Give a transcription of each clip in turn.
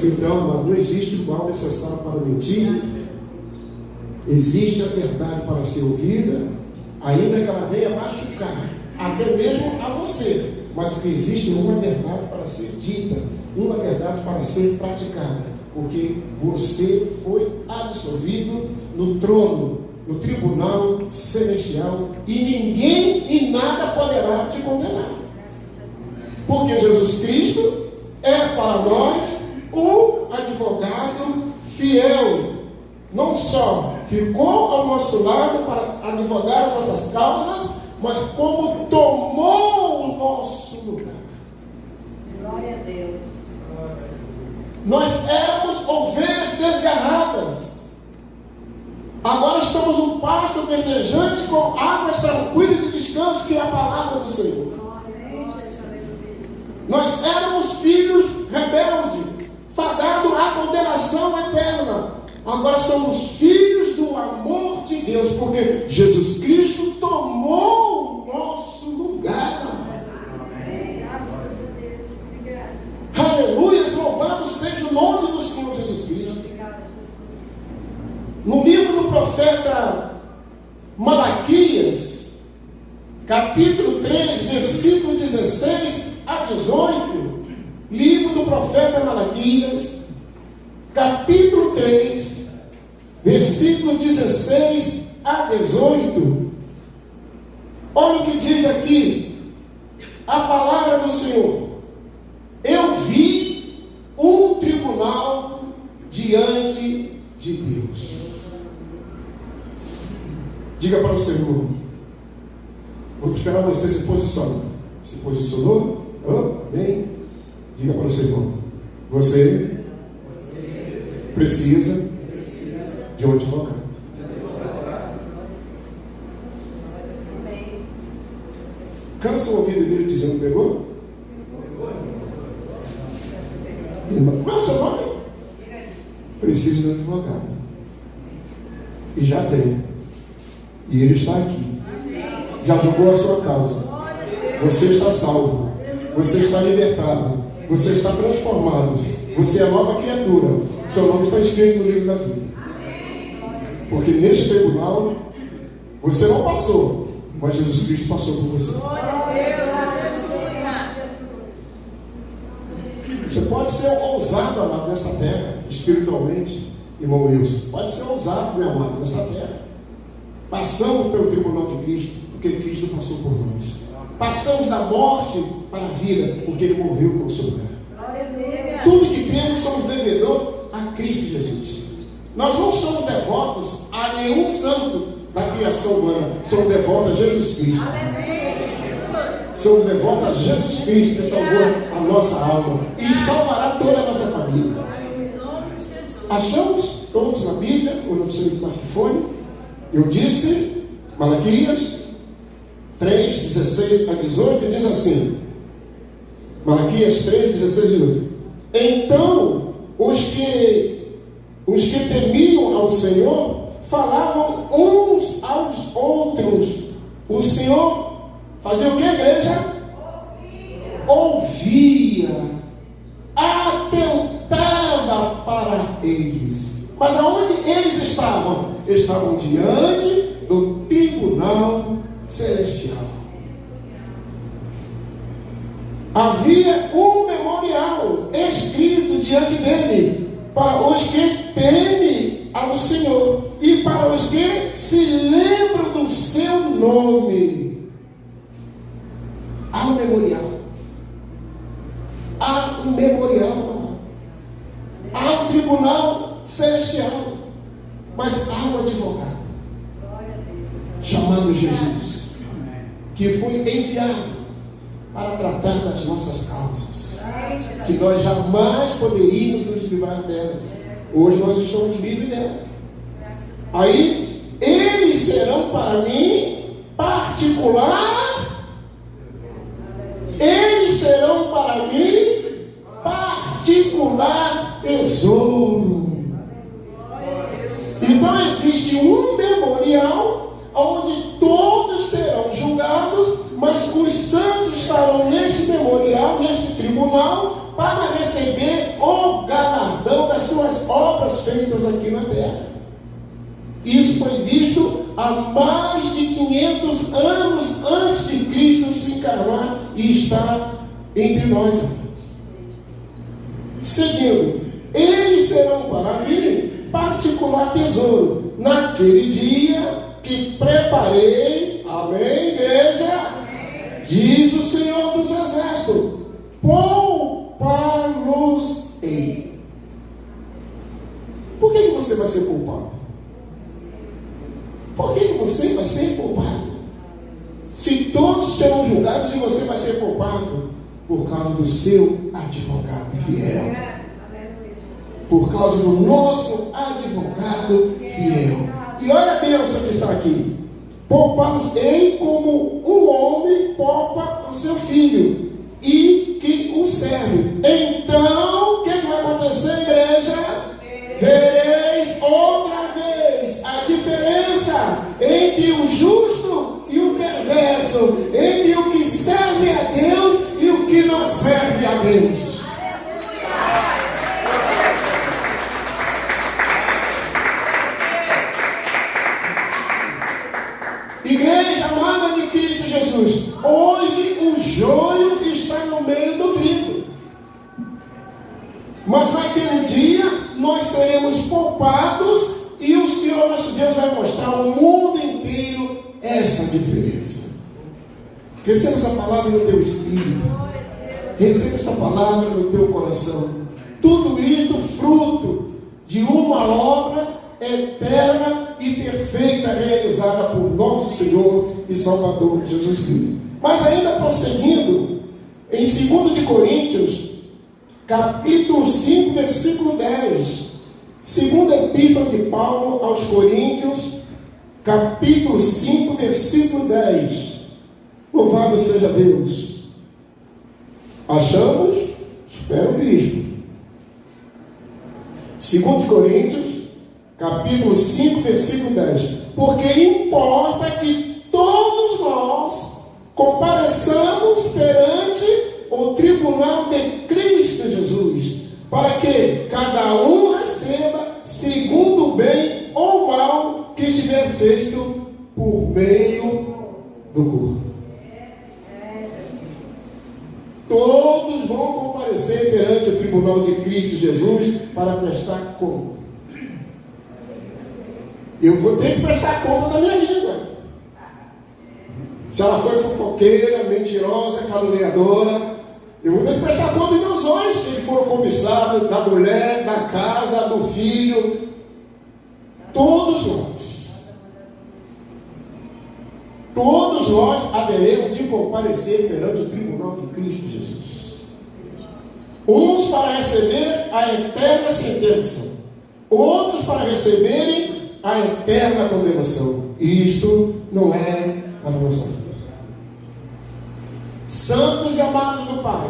Então, não existe igual necessário para mentir. Existe a verdade para ser ouvida, ainda que ela venha machucar, até mesmo a você. Mas o que existe é uma verdade para ser dita, uma verdade para ser praticada, porque você foi absolvido no trono, no tribunal celestial, e ninguém e nada poderá te condenar. Porque Jesus Cristo é para nós o advogado fiel. Não só ficou ao nosso lado para advogar as nossas causas, mas como tomou o nosso lugar. Glória a Deus. Nós éramos ovelhas desgarradas. Agora estamos no pasto verdejante com águas tranquilas de descanso, que é a palavra do Senhor. Nós éramos filhos rebeldes, fadados à condenação eterna. Agora somos filhos do amor de Deus, porque Jesus Cristo tomou o nosso lugar. Graças a Deus. Obrigada. Aleluia, louvado seja o nome do Senhor Jesus Cristo. No livro do profeta Malaquias, capítulo 3, versículo 16 a 18, livro do profeta Malaquias, capítulo 3, versículos 16 a 18. Olha o que diz aqui a palavra do Senhor. Eu vi um tribunal diante de Deus. Diga para o Senhor. Vou esperar você se posicionar. Se posicionou? Amém. Diga para o Senhor. Você precisa de um advogado. Cansa o ouvido dele dizendo: pegou? Qual é o seu nome? Precisa de um advogado. E já tem. E ele está aqui. Já julgou a sua causa. Você está salvo. Você está libertado. Você está transformado. Você é nova criatura. Seu nome está escrito no livro da vida. Porque neste tribunal você não passou, mas Jesus Cristo passou por você. Você pode ser ousado, amado, nesta terra, espiritualmente, irmão Wilson. Pode ser ousado, meu amado, nesta terra. Passamos pelo tribunal de Cristo, porque Cristo passou por nós. Passamos da morte para a vida, porque Ele morreu no nosso lugar. Tudo que temos somos devedores a Cristo Jesus. Nós não somos devotos a nenhum santo da criação humana. Somos devotos a Jesus Cristo. Somos devotos a Jesus Cristo, que salvou a nossa alma e salvará toda a nossa família. Achamos todos na Bíblia ou no seu smartphone? Eu disse, Malaquias 3, 16 a 18, diz assim. Malaquias 3, 16 a 18. Então, os que temiam ao Senhor falavam uns aos outros. O Senhor fazia o que, igreja? Ouvia. Atentava para eles. Mas aonde eles estavam? Estavam diante do tribunal celestial. Havia um memorial escrito diante dele para os que temem ao Senhor e para os que se lembram do seu nome. Há um memorial. Há um memorial. Há um tribunal celestial. Mas há um advogado chamado Jesus, que foi enviado para tratar das nossas causas, que nós jamais poderíamos nos livrar delas. Hoje nós estamos livres dela. Aí, eles serão para mim particular. Eles serão para mim particular tesouro. Então existe um memorial onde todos serão julgados, mas os santos estarão neste memorial, neste tribunal, para receber o galardão. obras feitas aqui na terra. Isso foi visto há mais de 500 anos antes de Cristo se encarnar e estar entre nós. Seguindo, eles serão para mim particular tesouro, naquele dia que preparei, amém, igreja? Diz o Senhor dos Exércitos, poupá-los-ei. Por que você vai ser poupado? Por que você vai ser poupado? Se todos serão julgados e você vai ser poupado, por causa do seu advogado fiel. Por causa do nosso advogado fiel. E olha a bênção que está aqui. Poupá-los-ei como um homem poupa o seu filho e que o serve. Então, o que vai acontecer, igreja? Vereis outra vez a diferença entre o justo e o perverso, entre o que serve a Deus e o que não serve a Deus. Igreja amada de Cristo Jesus, hoje o joio está no meio do trigo, mas naquele dia nós seremos poupados e o Senhor nosso Deus vai mostrar ao mundo inteiro essa diferença. Receba essa palavra no teu espírito, receba esta palavra no teu coração. Tudo isto fruto de uma obra eterna e perfeita realizada por nosso Senhor e Salvador Jesus Cristo. Mas ainda prosseguindo, em 2 de Coríntios, capítulo 5, versículo 10, segunda epístola de Paulo aos Coríntios, capítulo 5, versículo 10. Louvado seja Deus. Achamos? Espero o bispo. 2 de Coríntios, capítulo 5, versículo 10. Porque importa que todos nós compareçamos perante o tribunal de Cristo Jesus, para que cada um receba segundo o bem ou mal que estiver feito por meio do corpo. Todos vão comparecer perante o tribunal de Cristo Jesus para prestar conta. Eu vou ter que prestar conta da minha língua. Se ela foi fofoqueira, mentirosa, caluniadora, eu vou ter que prestar conta dos meus olhos, se ele for cobiçado da mulher, da casa, do filho. Todos nós haveremos de comparecer perante o tribunal de Cristo Jesus. Uns para receber a eterna sentença, outros para receberem a eterna condenação. Isto não é a nossa vida. Santos e amados do Pai,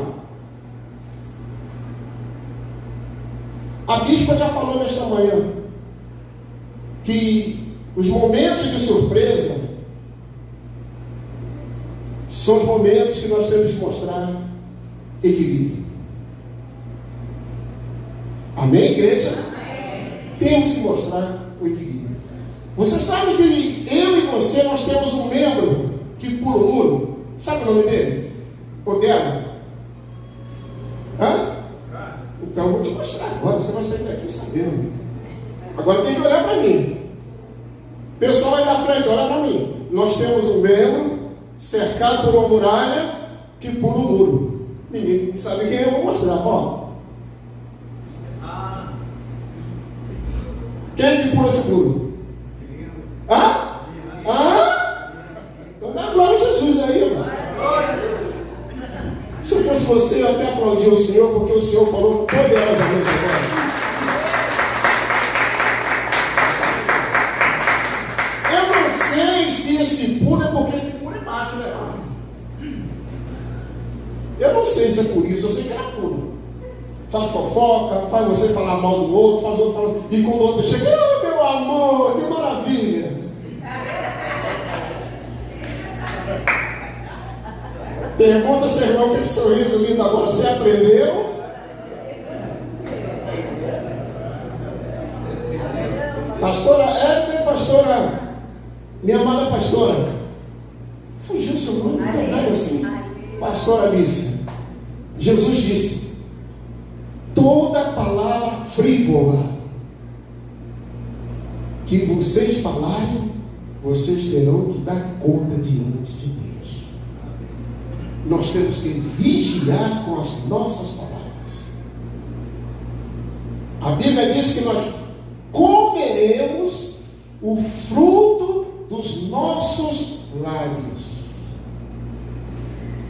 a bispa já falou nesta manhã que os momentos de surpresa são os momentos que nós temos que mostrar equilíbrio. Amém, igreja? Amém. Temos que mostrar o equilíbrio. Você sabe que eu e você, nós temos um membro que pula o muro. Sabe o nome dele? O dela? Hã? Então eu vou te mostrar agora. Você vai sair daqui sabendo. Agora tem que olhar para mim. Pessoal aí na frente, olha para mim. Nós temos um membro cercado por uma muralha que pula o muro. Ninguém sabe quem eu vou mostrar. Ó. Quem é que pula esse muro? Hã? Hã? Então dá glória a Jesus aí, mano. Se eu fosse você, eu até aplaudir o Senhor, porque o Senhor falou poderosamente agora. Eu não sei se esse pula é porque ele pula embaixo, né? Eu não sei se é por isso, eu sei que ela pula. Faz fofoca, faz você falar mal do outro, faz o outro falar. E quando o outro chega, ah, meu amor, que maravilha. Pergunta, seu irmão, que esse sorriso lindo agora, você aprendeu? Pastora Éter, pastora, minha amada pastora, fugiu seu nome, não tem nada assim. Pastora Alice, Jesus disse: toda palavra frívola que vocês falarem, vocês terão que dar conta diante de Deus. Nós temos que vigiar com as nossas palavras. A Bíblia diz que nós comeremos o fruto dos nossos lábios.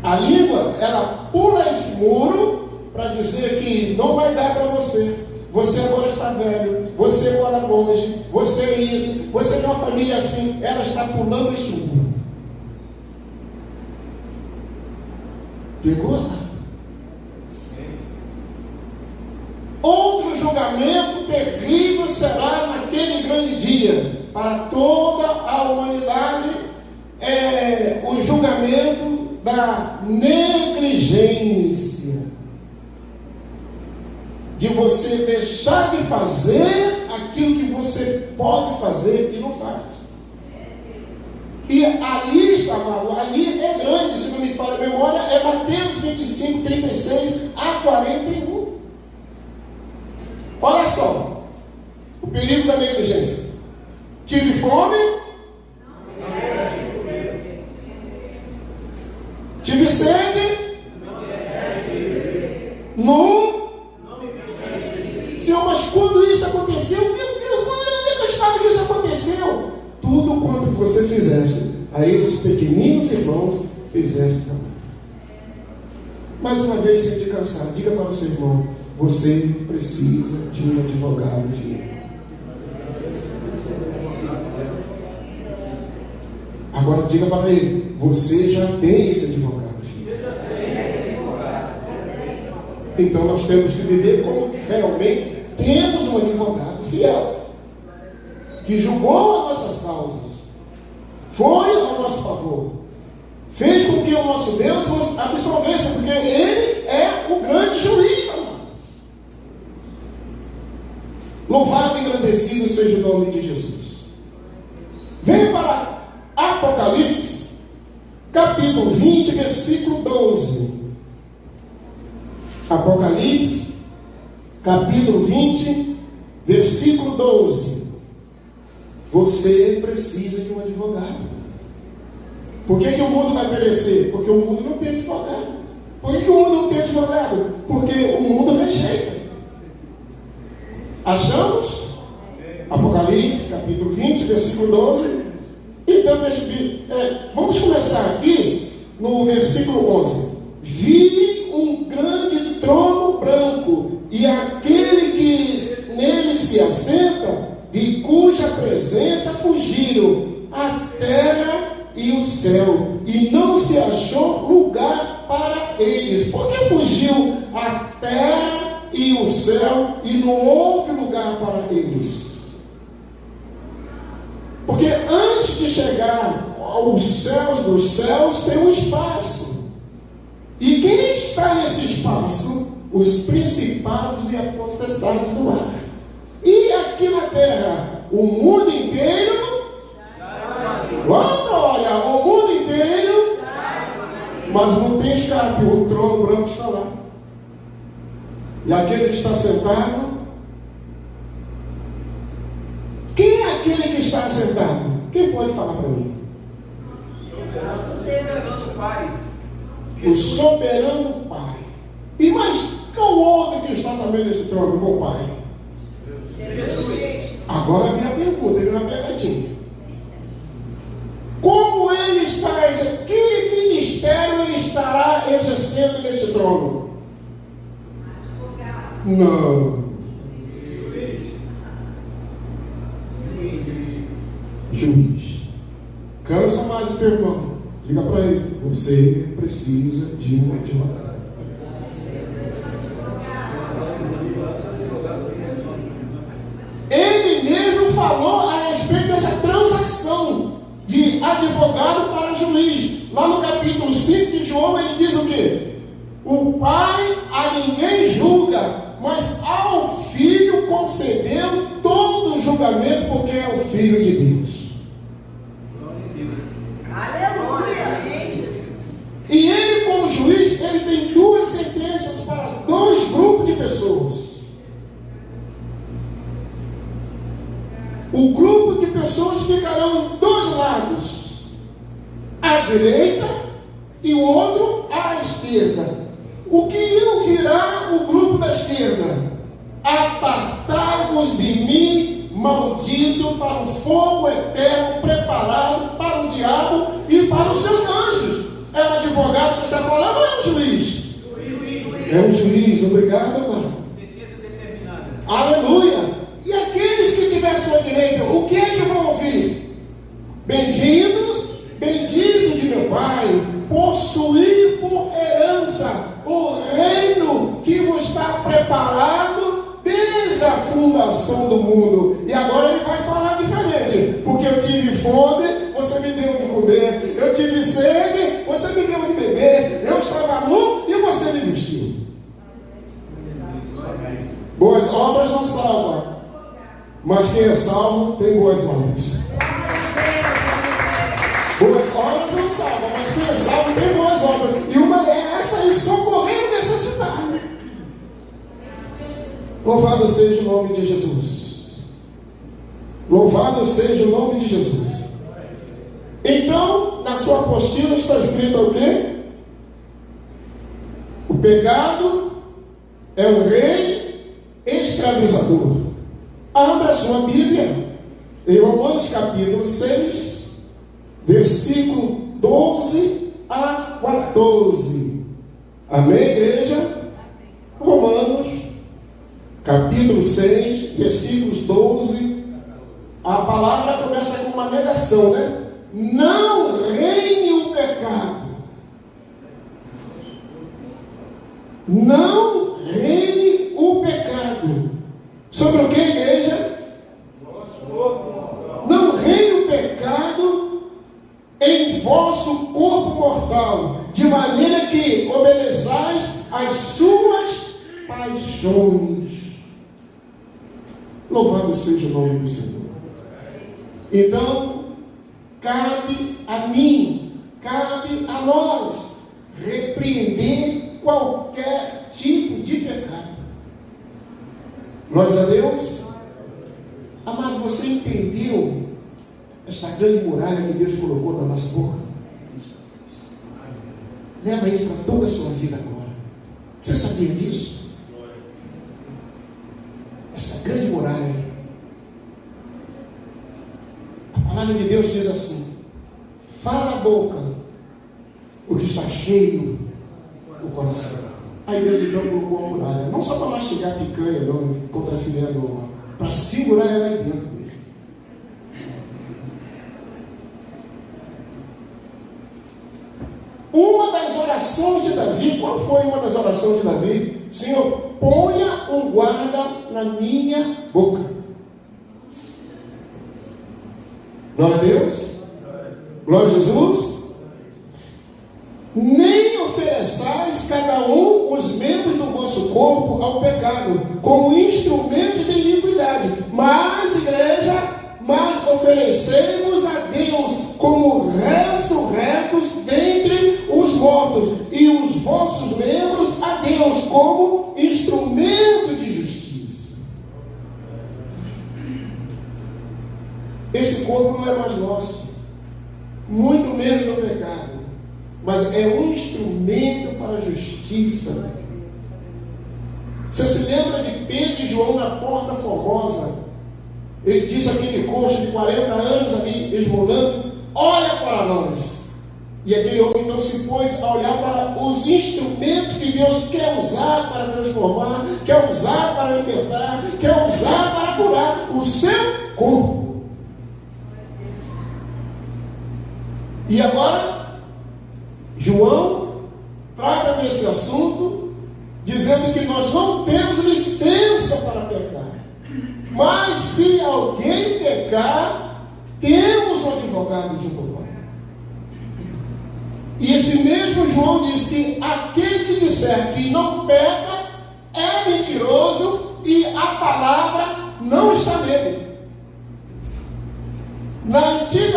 A língua, ela pula esse muro para dizer que não vai dar para você. Você agora está velho, você mora longe, você é isso, você tem uma família assim. Ela está pulando este muro. Pegou lá. Outro julgamento terrível será naquele grande dia para toda a humanidade, o julgamento da negligência, de você deixar de fazer aquilo que você pode fazer e não faz. E a lista, amado, ali é grande, se não me falha a memória, é Mateus 25, 36 a 41. Olha só, o perigo da negligência. Tive fome? Tive sede? Nu? Senhor, mas quando isso aconteceu, meu Deus, quando é que eu estava que isso aconteceu? Tudo quanto você fizeste a esses pequeninos irmãos, fizeste também. Mais uma vez, sem te cansar, diga para o seu irmão: você precisa de um advogado fiel. Agora diga para ele: você já tem esse advogado fiel. Então nós temos que viver como realmente temos um advogado fiel, que julgou as nossas causas, foi ao nosso favor, fez com que o nosso Deus nos absolvesse, porque Ele é o grande juiz, amados. Louvado e engrandecido seja o nome de Jesus. Venha para Apocalipse, capítulo 20, versículo 12. Apocalipse, capítulo 20, versículo 12. Você precisa de um advogado. Por que o mundo vai perecer? Porque o mundo não tem advogado. Por que o mundo não tem advogado? Porque o mundo rejeita. Achamos? Apocalipse, capítulo 20, versículo 12. Então, vamos começar aqui no versículo 11. Vi um grande trono branco, e aquele que nele se assenta, de cuja presença fugiram a terra e o céu, e não se achou lugar para eles. Por que fugiu a terra e o céu e não houve lugar para eles? Porque antes de chegar aos céus dos céus tem um espaço. E quem está nesse espaço? Os principados e a potestade do ar. E aqui na terra, o mundo inteiro, olha, o mundo inteiro, mas não tem escape, o trono branco está lá. E aquele que está sentado, quem é aquele que está sentado? Quem pode falar para mim? O soberano Pai. E mais, qual outro que está também nesse trono com o Pai? Agora vem a pergunta, vem a pegadinha. Como ele está, que ministério ele estará exercendo nesse trono? Não. Juiz. Cansa mais o teu irmão. Diga para ele: você precisa de um advogado. Ele mesmo falou a respeito dessa transação de advogado para juiz. Lá no capítulo 5 de João, ele diz o quê? O Pai a ninguém julga, mas ao Filho concedeu todo o julgamento julgamento porque é o Filho de Deus. Aleluia. E ele, como juiz, ele tem duas sentenças para dois grupos de pessoas. O grupo de pessoas ficarão em dois lados, à direita e o outro à esquerda. O que virá o grupo da esquerda? Apartai-vos de mim, maldito, para o fogo eterno preparado para o diabo e para os seus anjos. É um advogado que está falando ou é um juiz? É um juiz, obrigado, irmão. Aleluia. E aqueles que tiver à sua direita, o que é que vão ouvir? Bem-vindos, bendito de meu Pai, possuir por herança o reino que vos está preparado desde a fundação do mundo. E agora ele vai falar diferente, porque eu tive fome, você me deu de comer, eu tive sede, você me deu de beber, eu estava nu e você me vestiu. Boas obras não salvam, mas quem é salvo tem boas obras. Boas obras não salvam, mas quem é salvo tem boas obras. E uma é essa aí, socorrer o necessitado. Louvado seja o nome de Jesus. Louvado seja o nome de Jesus. Então, na sua apostila está escrito o quê? O pecado é um rei escravizador. Abra sua Bíblia em Romanos capítulo 6, versículo 12 a 14. Amém, igreja? Romanos capítulo 6, versículos 12. A palavra começa com uma negação, né? Não reine o pecado. Não reine o pecado. Sobre o que, igreja? Não reine o pecado em vosso corpo mortal, de maneira que obedeçais às suas paixões. Louvado seja o nome do Senhor. Então, cabe a mim, cabe a nós repreender qualquer tipo de pecado. Glórias a Deus. Amado, você entendeu esta grande muralha que Deus colocou na nossa boca? Leva isso para toda a sua vida agora. Você sabia disso? Essa grande muralha aí. A palavra de Deus diz assim: fala a boca o que está cheio o coração. Aí Deus então colocou uma muralha, não só para mastigar picanha, não, contra a filha, não, para segurar ela aí dentro mesmo. Uma das orações de Davi, qual foi uma das orações de Davi? Senhor, ponha um guarda na minha boca. Glória a Deus. Glória a Jesus. Nem ofereçais cada um os membros do vosso corpo ao pecado, como instrumentos de iniquidade, mas, igreja, mas oferecei-vos a Deus como ressurretos dentre os mortos, e os vossos membros a Deus como instrumento de justiça. Esse corpo não é mais nosso, muito menos do pecado, mas é um instrumento para a justiça. Você se lembra de Pedro e João na Porta Formosa? Ele disse àquele coxo de 40 anos ali, esmolando: olha para nós. E aquele homem então se pôs a olhar para os instrumentos que Deus quer usar para transformar, quer usar para libertar, quer usar para curar o seu corpo. E agora, João trata desse assunto, dizendo que nós não temos licença para pecar. Mas se alguém pecar, temos um advogado junto ao Pai. E esse mesmo João diz que aquele que disser que não peca é mentiroso e a palavra não está nele.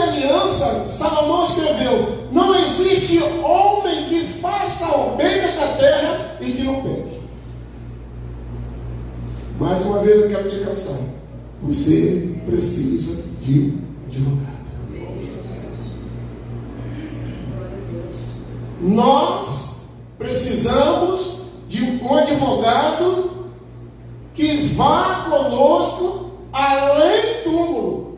aliança, Salomão escreveu: não existe homem que faça o bem nessa terra e que não peque. Mais uma vez eu quero te cansar. Você precisa de um advogado. Nós precisamos de um advogado que vá conosco além do túmulo.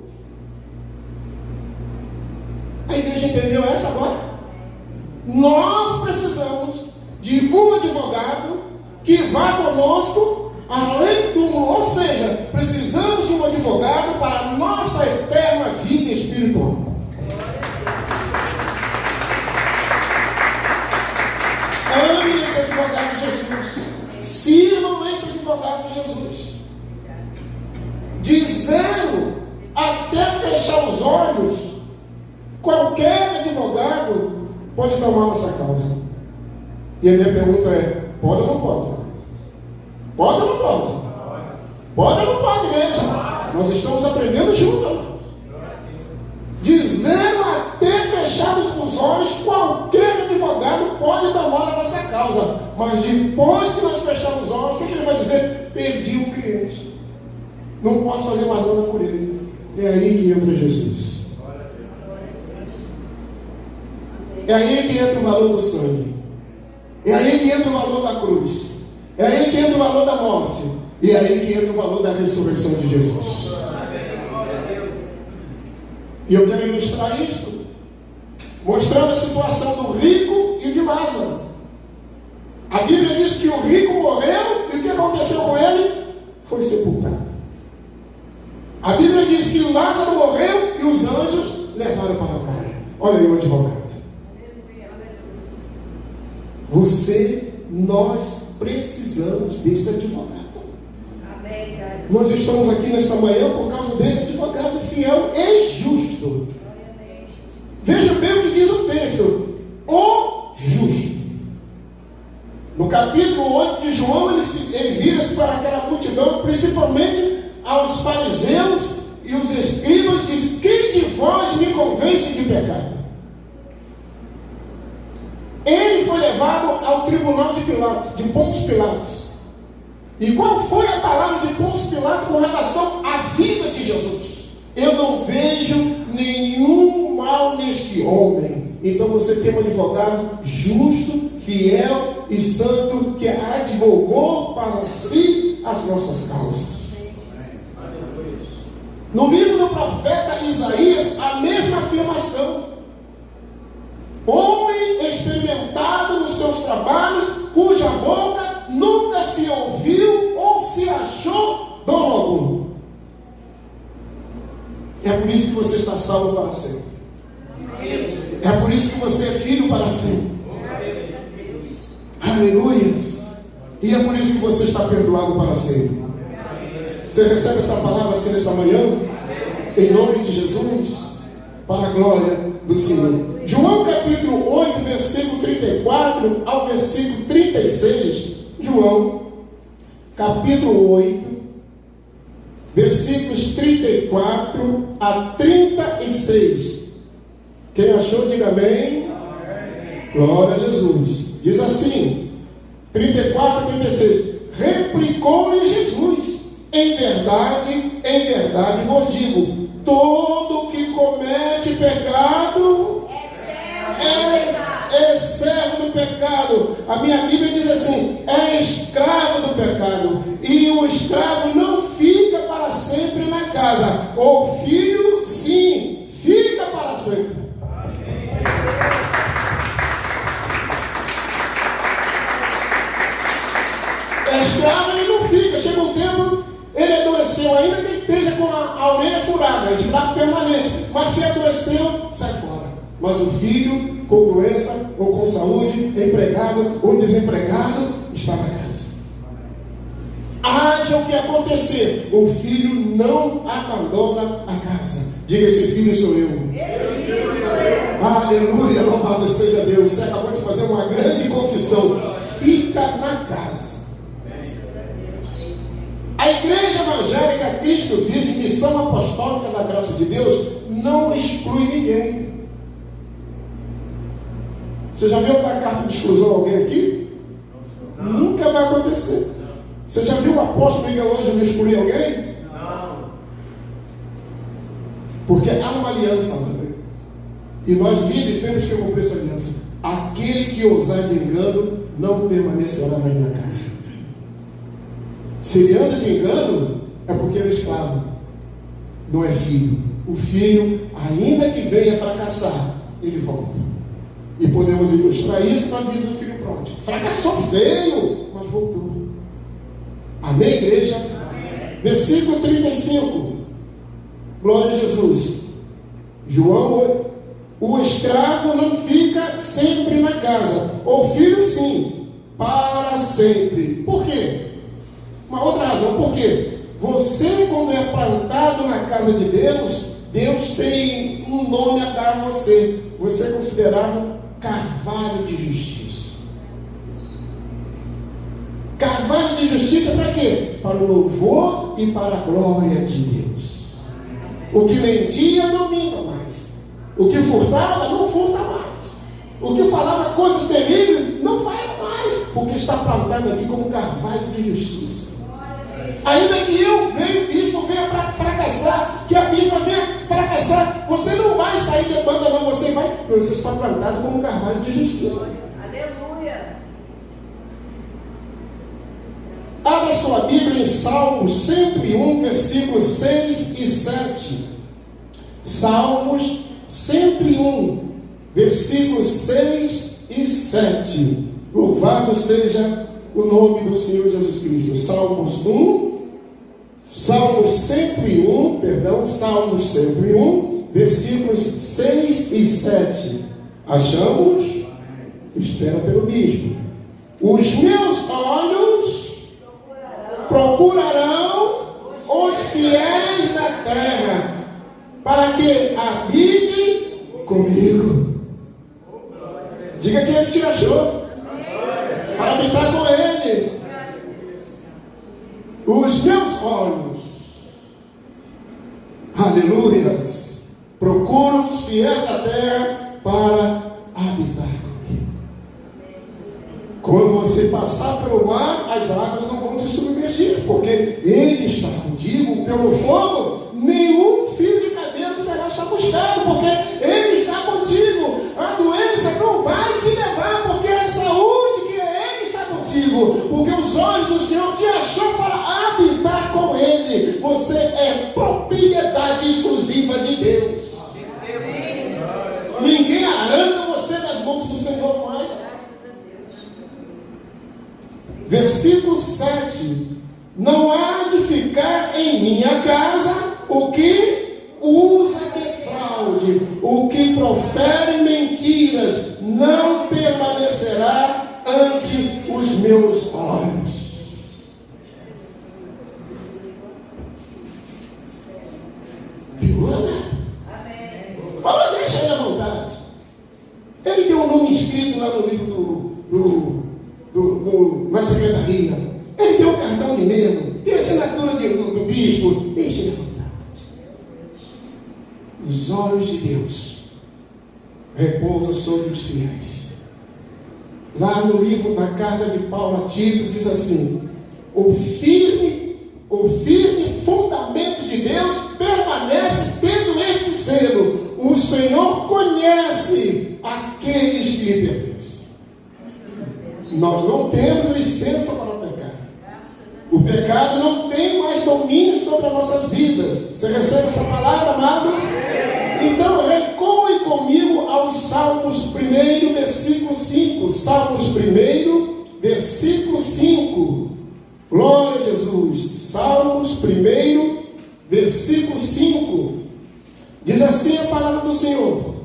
A igreja entendeu essa agora? Nós precisamos de um advogado que vá conosco além do túmulo. Ou seja, precisamos de um advogado para a nossa eterna vida espiritual. Ame esse advogado Jesus. Sirvam esse advogado Jesus. De zero até fechar os olhos, qualquer advogado pode tomar nossa causa. E a minha pergunta é: pode ou não pode? Pode ou não pode? Pode ou não pode, igreja? Nós estamos aprendendo juntos. De zero até fecharmos os olhos, qualquer advogado pode tomar a nossa causa. Mas depois que nós fecharmos os olhos, o que ele vai dizer? Perdi um cliente. Não posso fazer mais nada por ele. É aí que entra Jesus. É aí que entra o valor do sangue. É aí que entra o valor da cruz. É aí que entra o valor da morte. E é aí que entra o valor da ressurreição de Jesus. E eu quero ilustrar isto, mostrando a situação do rico e de Lázaro. A Bíblia diz que o rico morreu e o que aconteceu com ele? Foi sepultado. A Bíblia diz que Lázaro morreu e os anjos levaram para a glória. Olha aí o advogado. Nós precisamos desse advogado. Nós estamos aqui nesta manhã por causa desse advogado fiel e justo. Veja bem o que diz o texto: o justo. No capítulo 8 de João, ele vira-se para aquela multidão, principalmente aos fariseus e os escribas, e diz: quem de vós me convence de pecado? Ele foi levado ao tribunal de Pôncio Pilatos. E qual foi a palavra de Pôncio Pilatos com relação à vida de Jesus? Eu não vejo nenhum mal neste homem. Então você tem um advogado justo, fiel e santo, que advogou para si as nossas causas. No livro do profeta Isaías, a mesma afirmação: homem experimentado nos seus trabalhos, cuja boca nunca se ouviu ou se achou dolo algum. É por isso que você está salvo para sempre. É por isso que você é filho para sempre. Aleluias. E é por isso que você está perdoado para sempre. Você recebe essa palavra assim nesta manhã? Em nome de Jesus, para a glória do Senhor. João capítulo 8, versículo 34 ao versículo 36. João capítulo 8, versículos 34 a 36. Quem achou, diga amém. Glória a Jesus. Diz assim, 34 a 36. Replicou-lhe Jesus: em verdade vos digo, todo que comete pecado é servo do pecado. A minha Bíblia diz assim: é escravo do pecado. E o escravo não fica para sempre na casa. O filho, sim, fica para sempre. Escravo ele não fica. Chega um tempo, ele adoeceu, ainda que esteja com a orelha furada, escravo permanente. Mas se adoeceu, sai fora. Mas o filho, com doença ou com saúde, empregado ou desempregado, está na casa. Haja o que acontecer, o filho não abandona a casa. Diga: esse filho sou eu. Aleluia, louvado seja Deus. Você acabou de fazer uma grande confissão. Fica na casa. A igreja evangélica Cristo Vive, missão apostólica da graça de Deus, não exclui ninguém. Você já viu uma carta de exclusão a alguém aqui? Não. Nunca vai acontecer. Você já viu o apóstolo Miguel Ângelo excluir alguém? Não. Porque há uma aliança, né? E nós líderes temos que cumprir essa aliança. Aquele que ousar de engano não permanecerá na minha casa. Se ele anda de engano, é porque ele é escravo, não é filho. O filho, ainda que venha fracassar, ele volta. E podemos ilustrar isso na vida do filho pródigo. Fracassou feio, mas voltou. Amém, igreja? Amém. Versículo 35. Glória a Jesus. João 8. O escravo não fica sempre na casa. O filho sim, para sempre. Por quê? Uma outra razão. Por quê? Você, quando é plantado na casa de Deus, Deus tem um nome a dar a você. Você é considerado carvalho de justiça. Carvalho de justiça para quê? Para o louvor e para a glória de Deus. O que mentia, não minta mais. O que furtava, não furta mais. O que falava coisas terríveis, não fala mais. Porque está plantado aqui como carvalho de justiça. Ainda que bispo venha para fracassar, que a bispa venha fracassar, você não vai sair de banda, não, você está plantado como carvalho de justiça. Aleluia. Abra sua Bíblia em Salmos 101, versículos 6 e 7. Salmos 101, versículos 6 e 7. Louvado seja o nome do Senhor Jesus Cristo. Salmos 101, versículos 6 e 7. Achamos? Espera pelo bispo. Os meus olhos procurarão os fiéis da terra, para que habitem comigo. Diga que ele te achou, para habitar com ele. Os meus olhos, aleluias, procuram os fiéis da terra para habitar comigo. Quando você passar pelo mar, as águas não vão te submergir, porque ele está contigo. Pelo fogo, nenhum fio de cabelo será chamuscado, porque ele está contigo. A doença não vai te levar, porque a saúde que ele está contigo, porque os olhos do Senhor te achou para habitar com ele. Você é propriedade exclusiva de Deus. Ninguém arranca você das mãos do Senhor mais. Versículo 7. Não há de ficar em minha casa o que usa de fraude, o que profere mentiras, não permanecerá ante os meus olhos. Fala, deixa ele à vontade. Ele tem um nome escrito lá no livro na secretaria. Ele tem um cartão de membro, tem a assinatura do bispo. Deixa ele à vontade. Os olhos de Deus repousam sobre os fiéis. Lá no livro, na carta de Paulo a Tito, diz assim: o firme fundamento de Deus permanece tendo este selo: o Senhor conhece aqueles que lhe pertencem. Nós não temos licença para pecar. O pecado não tem mais domínio sobre as nossas vidas. Você recebe essa palavra, amados? Então, recuem comigo aos Salmos 1, versículo 5. Salmos 1, versículo 5. Glória a Jesus. Salmos 1, versículo 5. Diz assim a palavra do Senhor: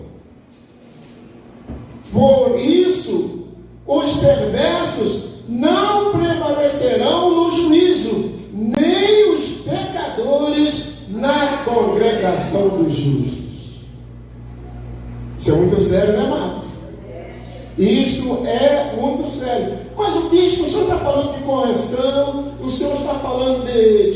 por isso, os perversos não prevalecerão no juízo, nem os pecadores na congregação dos justos. Isso é muito sério, né, amados? Isto é muito sério. Mas o bispo, o senhor está falando de correção, o Senhor está falando de